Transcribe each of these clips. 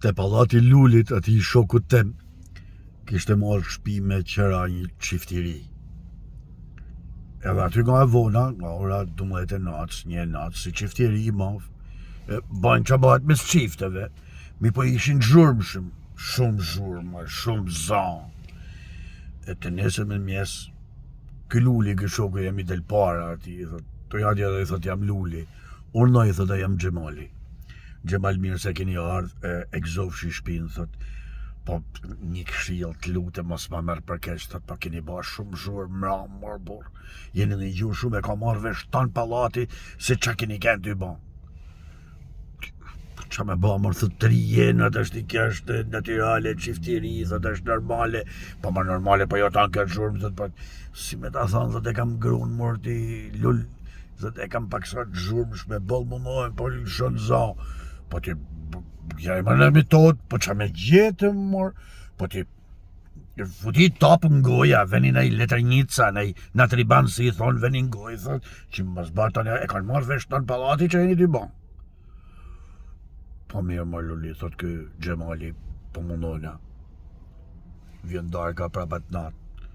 te pallati Lulit, ati shokut tem, kishte marrë shtëpi me qëra një çiftiri. Edhe aty nga e vona, nga ora 12 natës, 1 natë, si çiftiri i madh, bajnë që bëhet mes çifteve, mi po ishin zhurmshëm, shumë zhurmë, shumë zanë. E të nesër me mjes, ky Luli, ky shoku jam i del para ati, i thot, to jadja dhe i thot jam Luli, urnoj i thot a jam Xhemali. Xhemal mirë se keni ardhë, e gëzofshi shpinë, thot, po një këshill të lutem mos ma merr për keq, thot, po keni ba shumë zhurmë, mramor, burr. Jeni në gjurë shumë, e ka marrë vesh tan pallati se çka keni kënë ty ba. Qa me ba mërë, thot, të rijenat është i kështë natyrale, çiftiri, thot, është normale, po më normale, po jo tanë këtë zhurmë, thot, po, si me ta thonë, thot, e kam grunë mërë ti lull, thot, e kam paksat zhurmësh me boll mundohen, po lëshon za, po ti, ja i më në metod, po qa me gjetë mërë, po ti, futi tapë në goja, veni në i letërnjica, në i natriban, si i thonë, veni në gojë, thot, që më zbarë tani, e kanë marrë vesh tanë pallati që e një dy ban. Po mirë më Luli, thot kë Xhemali, po mundojna. Vjen darka prap atë natë.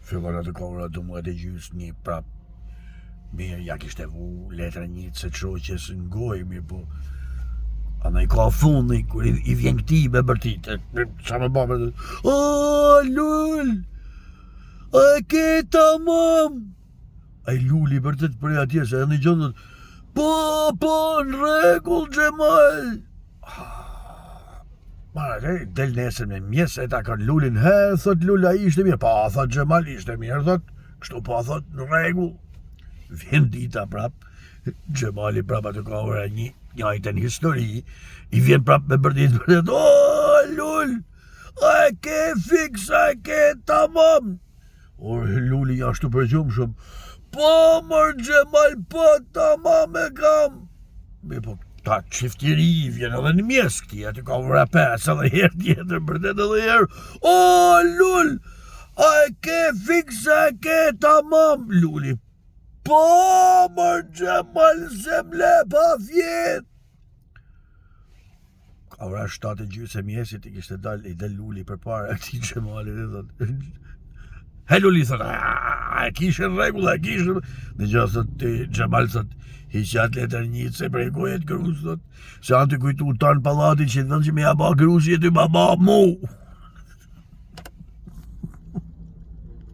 Fillon atë kohëra 12:30 një prap. Mirë, ja kishte vu letër një se çoqes në gojë, mirë po. Andaj ka fundi, kur i vjen këti me bërtit, qa me babë, a Lul, a ke tamam. Ai Luli vërtet për atje, se edhe një gjëndët, po, në rregull Xhemal. Mara, del nesër me mjes, e ta kanë Lulin, thot Lula ishte mirë, pa, thot Xhemal ishte mirë, thot, kështu pa, thot, në rregull. Vjen dita prap, Xhemali prap atë ka ora njajtën histori, i vjen prap me bërdit, o, Lul, a ke fix, a ke tamam. Luli jashtu përgjumë shumë, po, mër Xhemal, po, tamam e kam. Me po, ta çiftiri vjen edhe në mjes këti, aty ka ora 5, edhe herë tjetër, bërdet edhe herë, o, Lul, a ke fix, a ke tamam. Luli, po, mër Xhemal, se mle pa vjet. Ka ora 7:30 e mjesit, i kishte dal, i del Luli për para këti Xhemalit, dhe thot, he Luli, thot, a kishe në regull, a kishe, dhe gjë, thot, Xhemal, thot, hiqat letër një se prej gojet grus, thot, se anë të kujtu tanë pallati që të vënd që me ja ba grus, jetë i ba mu.